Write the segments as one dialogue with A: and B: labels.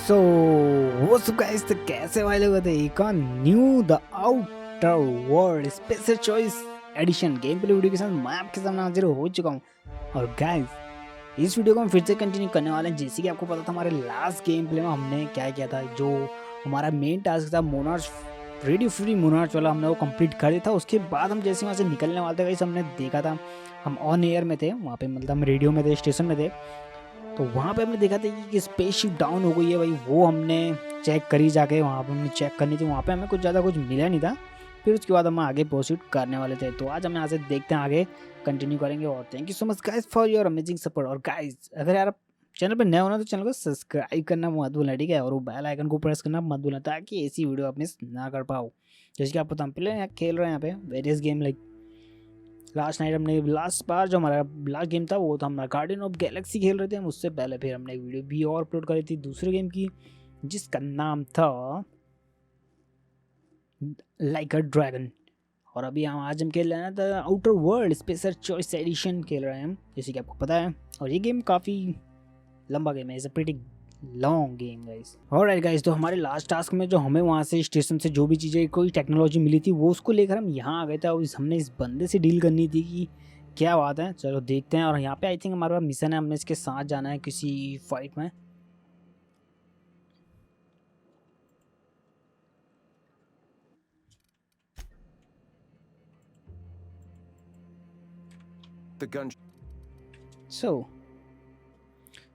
A: सो वो सब गाइस तो कैसे वाले हुए थे एक और new the outer world special choice edition game play video के साथ मैं आपके सामने हाजिर हो चुका हूँ। और गाइस इस वीडियो को हम फिर से कंटिन्यू करने वाले हैं। जैसे कि आपको पता था हमारे लास्ट गेम प्ले में हमने क्या किया था, जो हमारा मेन टास्क था मोनार्च रेडियो फ्री मोनार्च वाला, हमने वो कंप्लीट कर दिया था। उसके बाद हम जैसे वहाँ से निकलने वाले थे गाइस, हमने देखा था हम ऑन एयर में थे, वहाँ पे मतलब हम रेडियो में थे, स्टेशन में थे। तो वहाँ पे हमने देखा था कि स्पेसशिप डाउन हो गई है भाई। वो हमने चेक करी जाके, वहाँ पे हमने चेक करनी थी। वहाँ पे हमें कुछ ज़्यादा कुछ मिला नहीं था। फिर उसके बाद हम आगे प्रोसीड करने वाले थे। तो आज हम यहाँ से देखते हैं, आगे कंटिन्यू करेंगे। और thank you so much guys for your amazing support. और गाइस अगर यार आप चैनल पर नए हो ना तो चैनल को सब्सक्राइब करना मत भूलना, ठीक है। और वो बेल आइकन को प्रेस करना मत भूलना, ताकि ऐसी वीडियो आप मिस ना कर पाओ। जैसे कि आपको पता हम पहले यहाँ खेल रहे हैं, यहाँ पे various game like last night हमने लास्ट बार जो हमारा लास्ट गेम था वो था हमारा गार्डियन ऑफ गैलेक्सी खेल रहे थे हम। उससे पहले फिर हमने एक वीडियो भी और अपलोड करी थी दूसरे गेम की, जिसका नाम था लाइक अ ड्रैगन। और अभी हम आज हम खेल रहे हैं the outer world special choice edition खेल रहे हैं हम, जैसे कि आपको पता है। और ये गेम काफ़ी लंबा गेम है, it's a pretty long game guys. Alright guys, तो हमारे लास्ट टास्क में जो हमें वहाँ से स्टेशन से जो भी चीज़ें कोई टेक्नोलॉजी मिली थी वो उसको लेकर हम यहाँ आ गए थे। और हमने इस बंदे से डील करनी थी कि क्या बात है, चलो देखते हैं। और यहाँ पे आई थिंक हमारे पास मिशन है, हमने इसके साथ जाना है किसी फाइट में।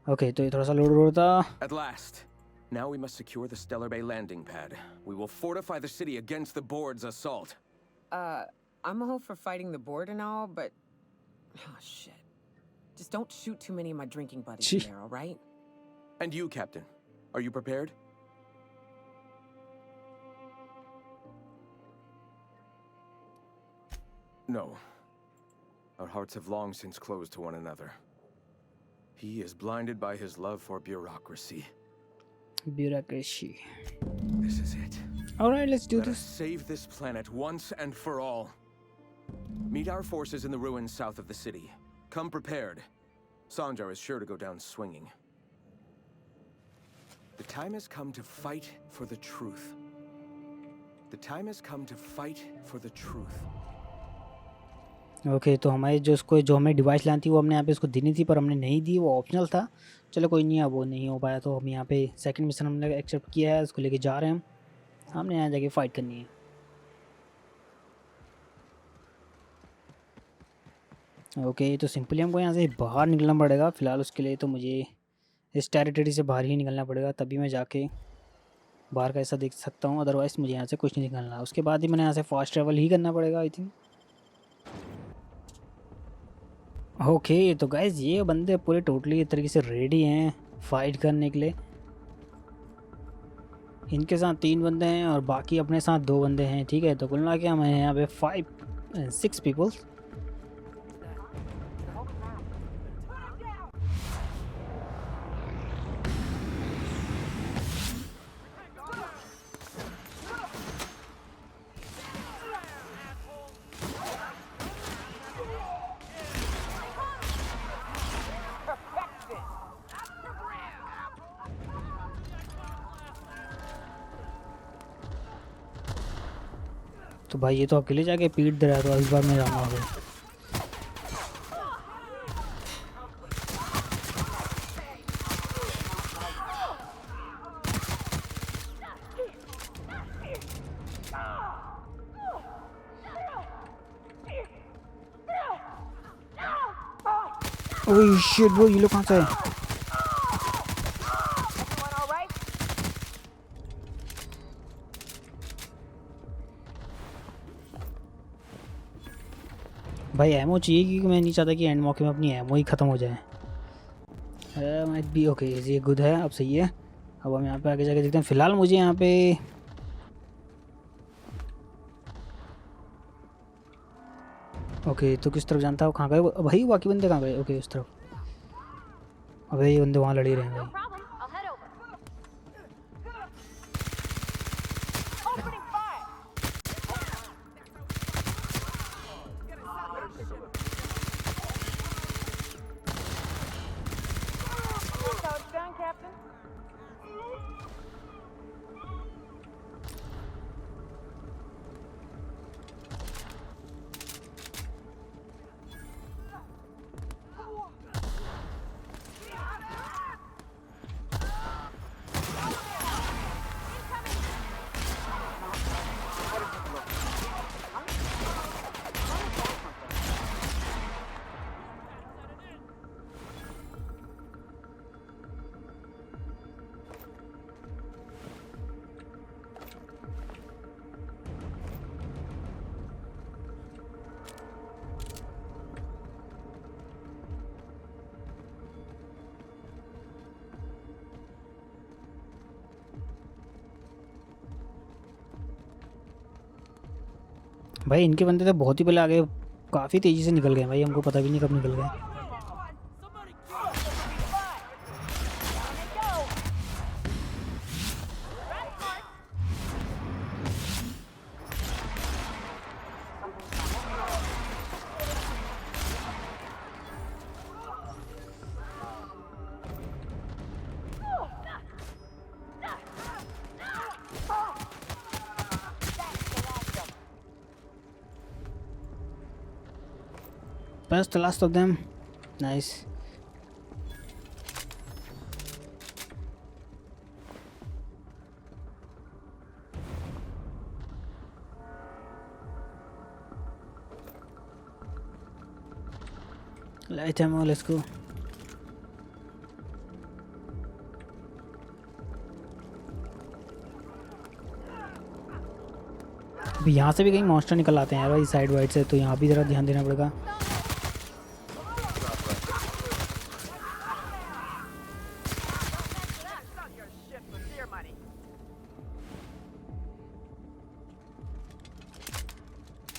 A: ओके, तो ये थोड़ा सा लोड हो रहा था।
B: At last. Now we must secure the Stellar Bay landing pad. We will fortify the city against the board's assault.
C: I'm all for fighting the board and all, but oh shit. Just don't shoot too many of my drinking buddies in there, all right?
B: And you, Captain, are you prepared? No. Our hearts have long since closed to one another. He is blinded by his love for bureaucracy.
A: Bureaucracy.
B: This is it.
A: All right, let's do
B: Let
A: this.
B: us save this planet once and for all. Meet our forces in the ruins south of the city. Come prepared. Sanjar is sure to go down swinging. The time has come to fight for the truth. The time has come to fight for the truth.
A: Okay, तो हमारे जो हमें device लानी थी वो हमने यहाँ पे इसको देनी थी, पर हमने नहीं दी, वो ऑप्शनल था। चलो कोई नहीं है, वो नहीं हो पाया। तो हम यहाँ पे सेकंड मिशन हमने एक्सेप्ट किया है, उसको लेके जा रहे हैं हम। हमने यहाँ जाके फाइट करनी है। ओके, तो सिंपली हमको यहाँ से बाहर निकलना पड़ेगा फ़िलहाल। उसके लिए तो मुझे इस टेरिटरी से बाहर ही निकलना पड़ेगा, तभी मैं जाके बाहर का ऐसा देख सकता हूँ। अदरवाइज़ मुझे यहाँ से कुछ नहीं निकलना। उसके बाद ही मैंने यहाँ से फास्ट ट्रैवल ही करना पड़ेगा आई थिंक। ओके, तो गाइज ये बंदे पूरे टोटली एक तरीके से रेडी हैं फाइट करने के लिए। इनके साथ 3 बंदे हैं और बाकी अपने साथ 2 बंदे हैं, ठीक है। तो कुल मिला के हमें यहाँ पे 6 पीपल्स। तो भाई ये तो अकेले जाके पीट दे रहा है, तो इस बार मैं जाऊँगा आगे। ओह शिट, वो ये लोग कहाँ से है? भाई एमओ चाहिए, क्योंकि मैं नहीं चाहता कि एंड मौके में अपनी एमओ ही ख़त्म हो जाए। माइट बी ओके, ये गुड है, अब सही है। अब हम यहाँ पे आगे जाके देखते हैं। फ़िलहाल मुझे यहाँ पे ओके, तो किस तरफ जानता है वो, कहाँ गए भाई? बाकी बंदे कहाँ गए? ओके, उस तरफ। अबे ये बंदे वहाँ लड़ ही रहे हैं भाई। भाई इनके बंदे तो बहुत ही पहले आगे, काफ़ी तेज़ी से निकल गए भाई, हमको पता भी नहीं कब निकल गए। That's the last of them. Nice. Light ammo, let's go. अभी यहाँ से भी कहीं मॉन्स्टर निकल आते हैं यार भाई, साइड वाइड से, तो यहाँ भी ज़रा ध्यान देना पड़ेगा।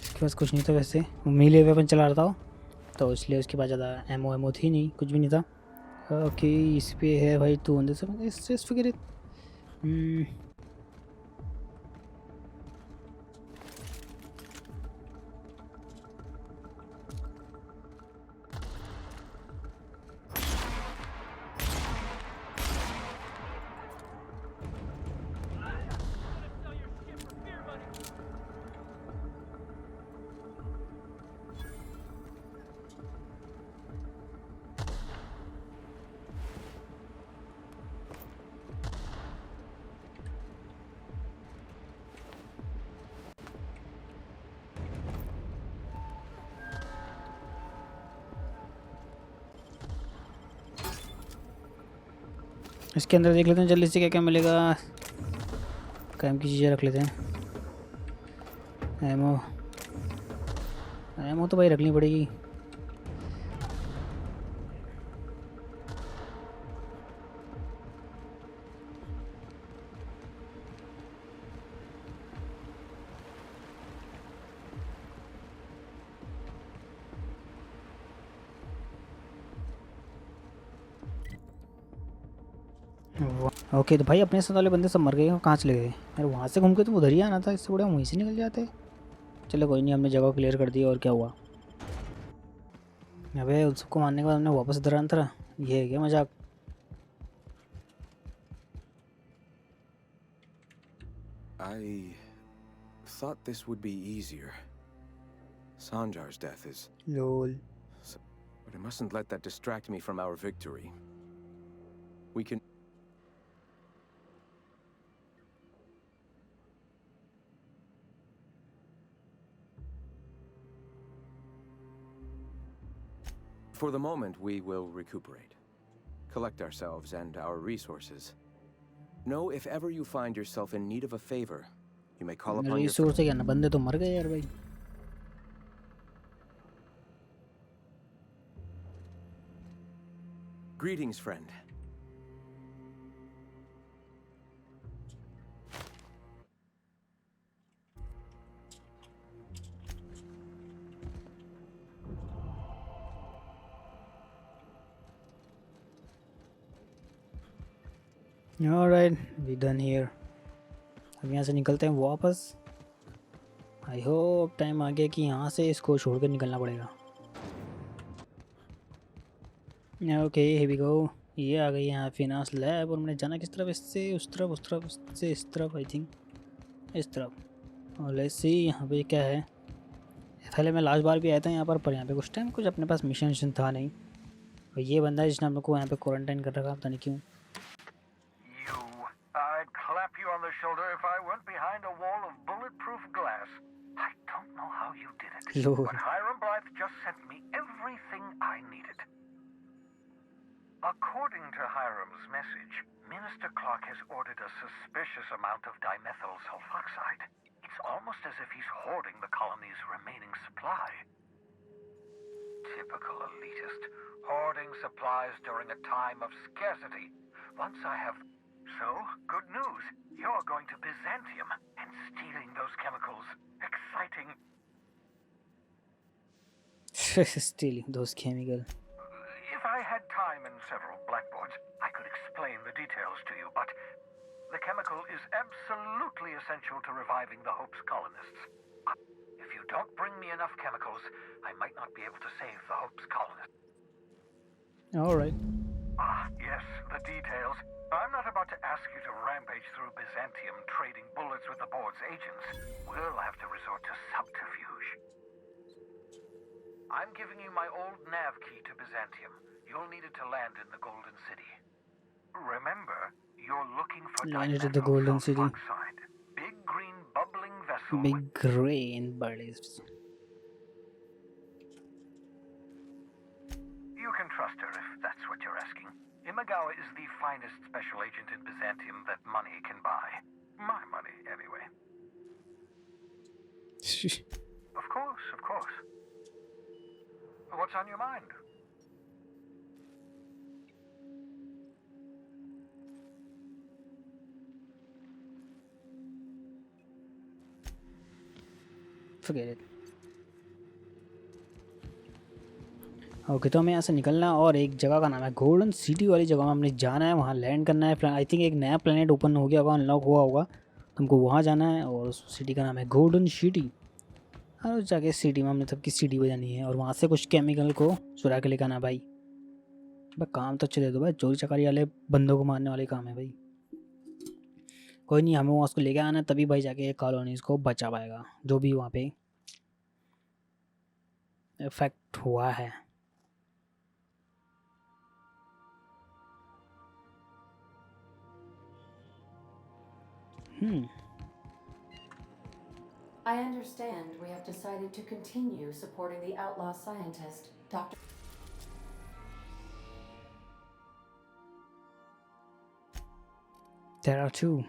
A: इसके पास कुछ नहीं था वैसे, मीले वेपन चला रहा था तो इसलिए उसके पास ज़्यादा एमओ थी नहीं, कुछ भी नहीं था। ओके इस पे है भाई 200 फिगर। इसके अंदर देख लेते हैं जल्दी से क्या क्या मिलेगा। काम की चीज़ें रख लेते हैं। एमो एमो तो भाई रखनी पड़ेगी। ओके तो भाई अपने साथ वाले बंदे सब मर गए, कहाँ चले गए यार? वहाँ से घूम के तो उधर ही आना था, इससे बढ़िया वहीं से निकल जाते। चलो कोई नहीं, हमने जगह क्लियर कर दी और क्या हुआ। अबे उन सबको मारने के बाद हमने वापस इधर आना था, ये है क्या मजाक?
B: I thought this would be easier. Sanjar's death is...
A: lol.
B: But I mustn't let that distract me from our victory. We can... For the moment, we will recuperate. Collect ourselves and our resources. Know if ever you find yourself in need of a favor, you may call upon your...
A: resource क्या ना, बंदे तो मर गए यार भाई।
B: Greetings, friend.
A: Alright, we done here. अब यहाँ से निकलते हैं वापस। आई होप टाइम आ गया कि यहाँ से इसको छोड़ कर निकलना पड़ेगा। Okay here we go। ये आ गई यहाँ फिनांस लैब, और मैंने जाना किस तरफ? इससे उस तरफ, उस तरफ से इस तरफ, आई थिंक इस तरफ। और लेट्स सी यहाँ पे क्या है। पहले मैं लास्ट बार भी आया था यहाँ पर यहाँ पे कुछ टाइम कुछ अपने पास मिशन था नहीं। और ये बंदा है जिसने हम लोग को यहाँ पे क्वारंटाइन कर रखा, पता नहीं क्यों।
D: I'd clap you on the shoulder if I weren't behind a wall of bulletproof glass. I don't know how you did it,
A: Lord.
D: but Hiram Blythe just sent me everything I needed. According to Hiram's message, Minister Clark has ordered a suspicious amount of dimethyl sulfoxide. It's almost as if he's hoarding the colony's remaining supply. Typical elitist, hoarding supplies during a time of scarcity. Once I have... So, good news. You're going to Byzantium and stealing those chemicals. Exciting.
A: Stealing those chemical.
D: If I had time and several blackboards, I could explain the details to you, but the chemical is absolutely essential to reviving the Hope's colonists. If you don't bring me enough chemicals, I might not be able to save the Hope's colonists.
A: Alright.
D: Yes, the details. I'm not about to ask you to rampage through Byzantium trading bullets with the board's agents. We'll have to resort to subterfuge. I'm giving you my old nav key to Byzantium. You'll need it to land in the Golden City. Remember, you're looking for
A: Landed at the Golden City.
D: sulfoxide. Big green bubbling vessel.
A: Big grain buddies.
D: You can trust her if that's what you're asking. Imagawa is the finest special agent in Byzantium that money can buy. My money, anyway. Of course, of course. What's on your mind?
A: Forget it. Okay तो हमें यहाँ से निकलना है और एक जगह का नाम है गोल्डन सिटी वाली जगह में हमने जाना है, वहाँ लैंड करना है। आई थिंक एक नया प्लेनेट ओपन हो गया होगा, अनलॉक हुआ होगा, हमको वहाँ जाना है और उस सिटी का नाम है गोल्डन सिटी। और जाके सिटी में हमने सबकी सीटी बजानी है और वहाँ से कुछ केमिकल को चुरा के लेकर आना भाई। भाई काम तो चले दो भाई, चोरी चकारी वाले बंदों को मारने वाले काम है भाई। कोई नहीं, हमें वहाँ उसको लेके आना है, तभी भाई जाके कॉलोनीज़ को बचा पाएगा जो भी वहाँ पे इफेक्ट हुआ है।
E: I understand we have decided to continue supporting the outlaw scientist, Dr.
A: There are two.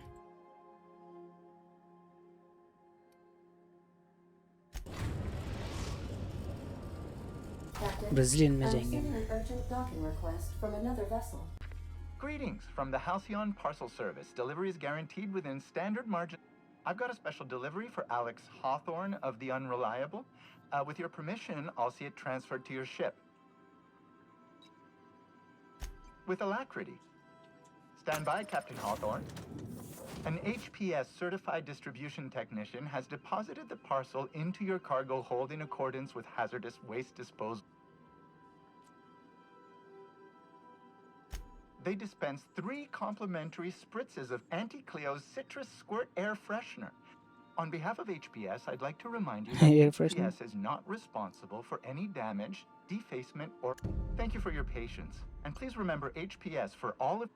E: Captain,
A: Brazilian में
E: I'm
A: जाएंगे।
E: sending an urgent docking request from another vessel.
F: Greetings from the Halcyon Parcel Service. Delivery is guaranteed within standard margin. I've got a special delivery for Alex Hawthorne of the Unreliable. With your permission, I'll see it transferred to your ship. With alacrity. Stand by, Captain Hawthorne. An HPS certified distribution technician has deposited the parcel into your cargo hold in accordance with hazardous waste disposal. They dispense 3 complimentary spritzes of Anti-Cleo's Citrus Squirt Air Freshener. On behalf of HPS, I'd like to remind you that
A: Air
F: HPS
A: freshener.
F: is not responsible for any damage, defacement, or... Thank you for your patience. And please remember HPS for all of...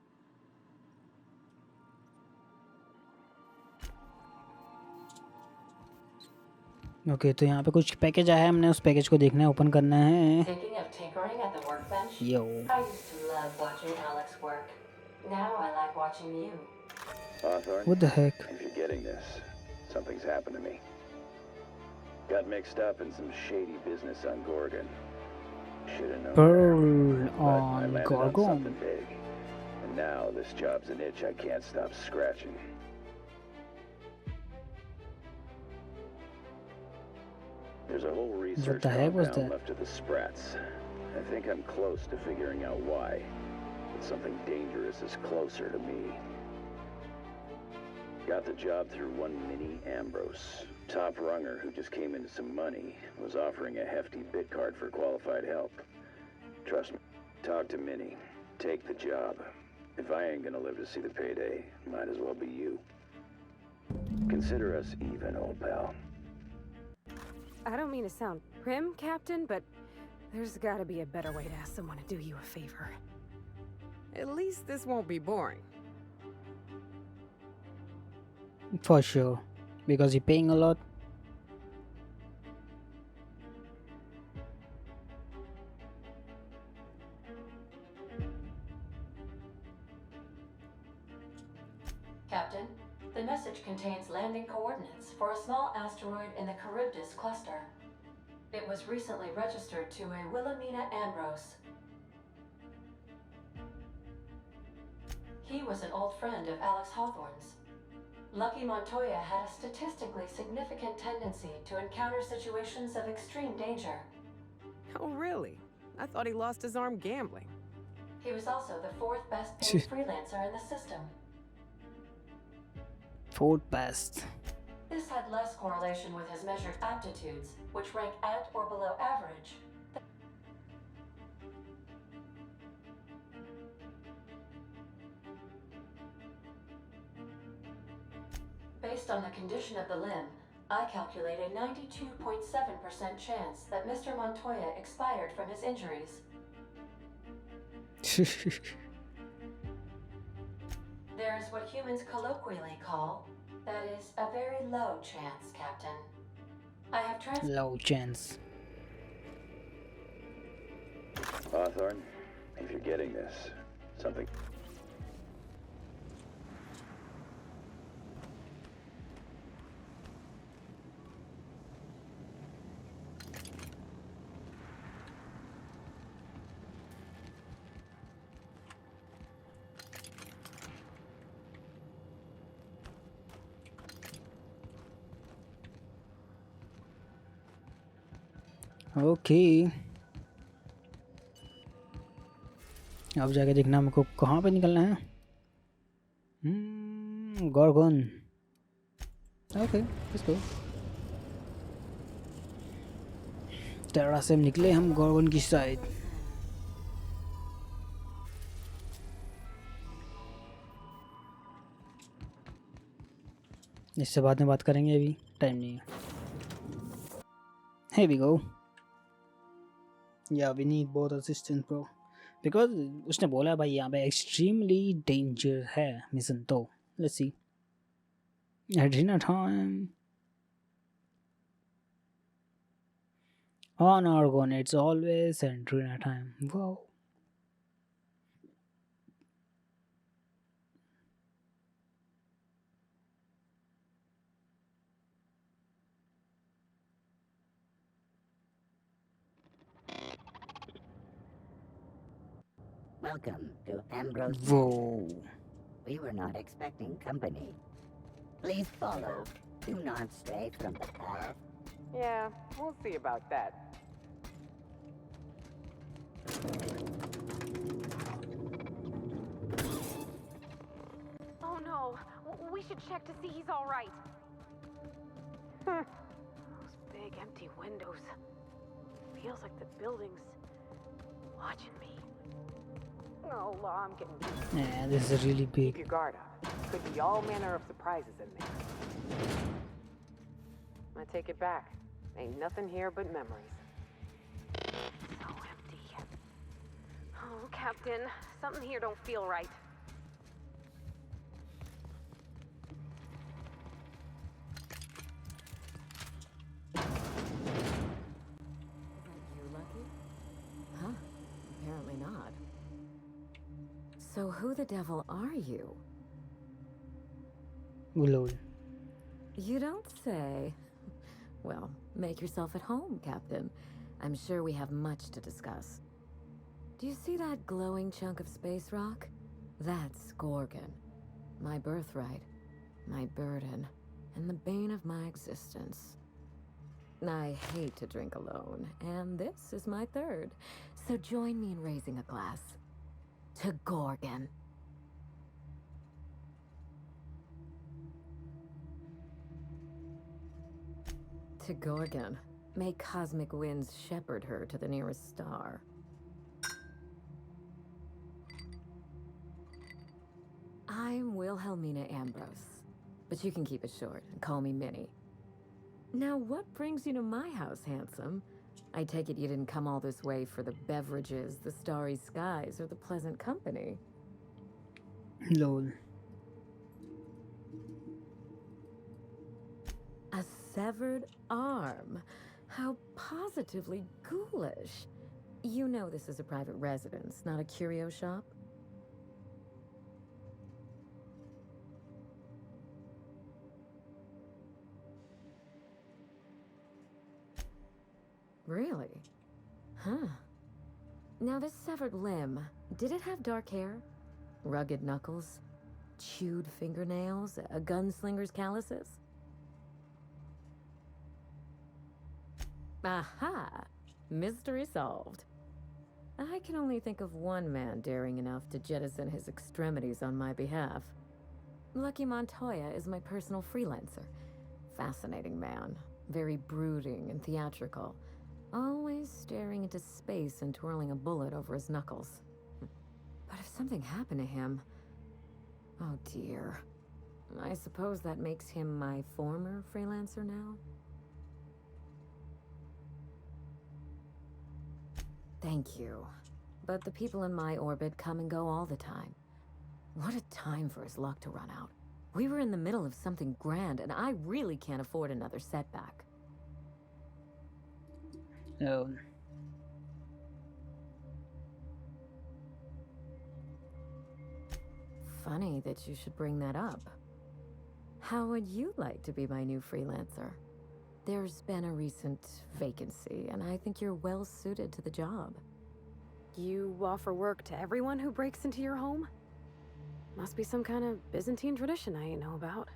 A: okay तो यहाँ पे कुछ package आया है, हमने उस package को देखना है, ओपन करना है।
E: Thinking of tinkering at the workbench?
A: Yo.
E: I used to love watching Alex work. Now I like watching you.
B: Hawthorne?
A: What the heck?
B: If you're getting this, something's happened to me. Got mixed up in some shady business on Gorgon. Should've known
A: Pearl
B: better, but I
A: on
B: landed
A: Gorgon.
B: something big. And now this job's an itch I can't stop scratching. There's a whole research
A: the heck was
B: compound
A: that?
B: left of the Sprats. I think I'm close to figuring out why. But something dangerous is closer to me. Got the job through one Minnie Ambrose. Top runger who just came into some money, was offering a hefty bid card for qualified help. Trust me, talk to Minnie. Take the job. If I ain't gonna live to see the payday, might as well be you. Consider us even, old pal.
C: I don't mean to sound prim, Captain, but there's gotta be a better way to ask someone to do you a favor. At least this won't be boring.
A: For sure, because you're paying a lot.
E: Captain, the message contains landing coordinates for a small asteroid in the Charybdis cluster. It was recently registered to a Wilhelmina Ambrose. He was an old friend of Alex Hawthorne's. Lucky Montoya had a statistically significant tendency to encounter situations of extreme danger.
C: Oh, really? I thought he lost his arm gambling.
E: He was also the fourth best paid freelancer in the system.
A: Fourth best.
E: This had less correlation with his measured aptitudes, which rank at or below average. Based on the condition of the limb, I calculate a 92.7% chance that Mr. Montoya expired from his injuries. There's what humans colloquially call, that is, a very low chance, Captain. I have
A: low chance.
B: Hawthorne, if you're getting this, something...
A: okay अब जाके देखना हमको कहाँ पे निकलना है. Gorgon. Okay let's go. Terra से निकले हम गॉर्गन की साइड. इससे बाद में बात करेंगे, अभी टाइम नहीं है. Here we go. Yeah, we need both assistance, bro. Because उसने बोला भाई यहाँ पे extremely danger है मिशन तो. Let's see. At dinner time. On Argon, it's always at dinner time. Wow.
G: Welcome to Ambrose.
A: Whoa.
G: We were not expecting company. Please follow. Do not stray from the path.
C: Yeah, we'll see about that. Oh no, we should check to see he's all right. Those big empty windows. Feels like the building's watching me. Oh, I'm getting used.
A: Yeah, this is really
C: Keep
A: big.
C: your guard up. Could be all manner of surprises in there. I take it back. Ain't nothing here but memories. So empty. Oh, Captain, something here don't feel right.
H: You lucky? Huh? Apparently not. So who the devil are you?
A: Lol.
H: You don't say. Well, make yourself at home, Captain. I'm sure we have much to discuss. Do you see that glowing chunk of space rock? That's Gorgon. My birthright, my burden, and the bane of my existence. I hate to drink alone, and this is my third. So join me in raising a glass. To Gorgon. To Gorgon. May cosmic winds shepherd her to the nearest star. I'm Wilhelmina Ambrose, but you can keep it short and call me Minnie. Now, what brings you to my house, handsome? I take it you didn't come all this way for the beverages, the starry skies, or the pleasant company.
A: Lol.
H: A severed arm. How positively ghoulish. You know this is a private residence, not a curio shop? Really? Huh. Now this severed limb, did it have dark hair? Rugged knuckles? Chewed fingernails? A gunslinger's calluses? Aha! Mystery solved. I can only think of one man daring enough to jettison his extremities on my behalf. Lucky Montoya is my personal freelancer. Fascinating man, very brooding and theatrical, always staring into space and twirling a bullet over his knuckles. But if something happened to him... Oh dear. I suppose that makes him my former freelancer now? Thank you. But the people in my orbit come and go all the time. What a time for his luck to run out. We were in the middle of something grand, and I really can't afford another setback.
A: Oh.
H: Funny that you should bring that up. How would you like to be my new freelancer? There's been a recent vacancy, and I think you're well suited to the job.
C: You offer work to everyone who breaks into your home? Must be some kind of Byzantine tradition I ain't know about.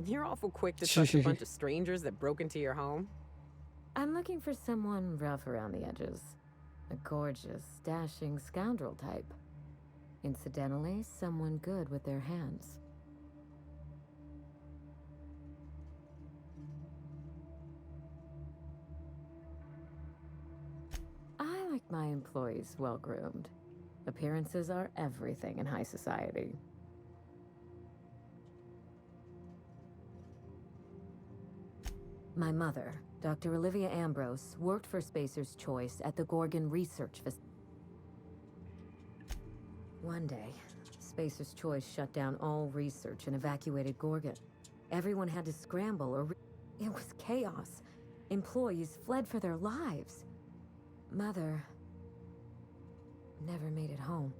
I: You're awful quick to trust a bunch of strangers that broke into your home.
H: I'm looking for someone rough around the edges. A gorgeous, dashing scoundrel type. Incidentally, someone good with their hands. I like my employees well-groomed. Appearances are everything in high society. My mother, Dr. Olivia Ambrose, worked for Spacer's Choice at the Gorgon Research Facility. One day, Spacer's Choice shut down all research and evacuated Gorgon. Everyone had to scramble or... It was chaos. Employees fled for their lives. Mother... never made it home.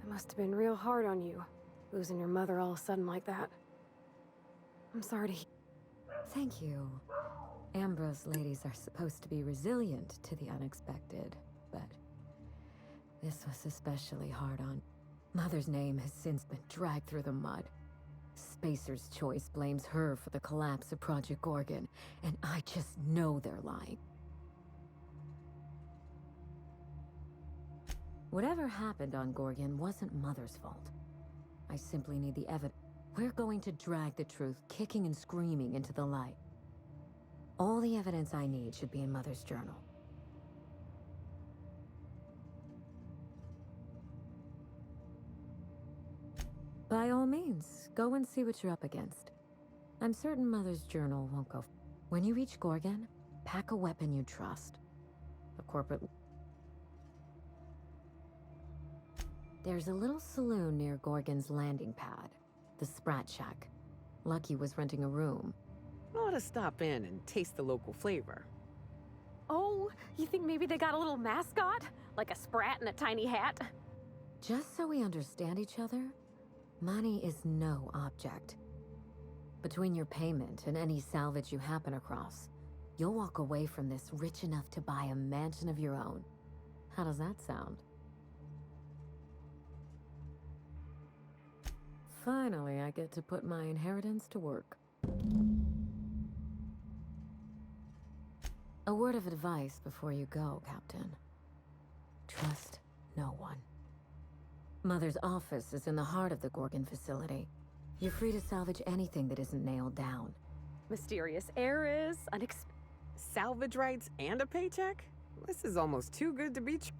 C: It must have been real hard on you, losing your mother all of a sudden like that. I'm sorry to hear.
H: Thank you. Ambrose ladies are supposed to be resilient to the unexpected, but this was especially hard on... Mother's name has since been dragged through the mud. Spacer's Choice blames her for the collapse of Project Gorgon, and I just know they're lying. Whatever happened on Gorgon wasn't Mother's fault. I simply need the evidence. We're going to drag the truth kicking and screaming into the light. All the evidence I need should be in Mother's journal. By all means, go and see what you're up against. I'm certain Mother's journal won't go... When you reach Gorgon, pack a weapon you trust. A corporate... There's a little saloon near Gorgon's landing pad. The Sprat Shack. Lucky was renting a room.
I: Ought to stop in and taste the local flavor.
C: Oh, you think maybe they got a little mascot? Like a sprat in a tiny hat?
H: Just so we understand each other, money is no object. Between your payment and any salvage you happen across, you'll walk away from this rich enough to buy a mansion of your own. How does that sound? Finally, I get to put my inheritance to work. A word of advice before you go, Captain. Trust no one. Mother's office is in the heart of the Gorgon facility. You're free to salvage anything that isn't nailed down.
C: Mysterious heiress,
I: Salvage rights and a paycheck? This is almost too good to be true.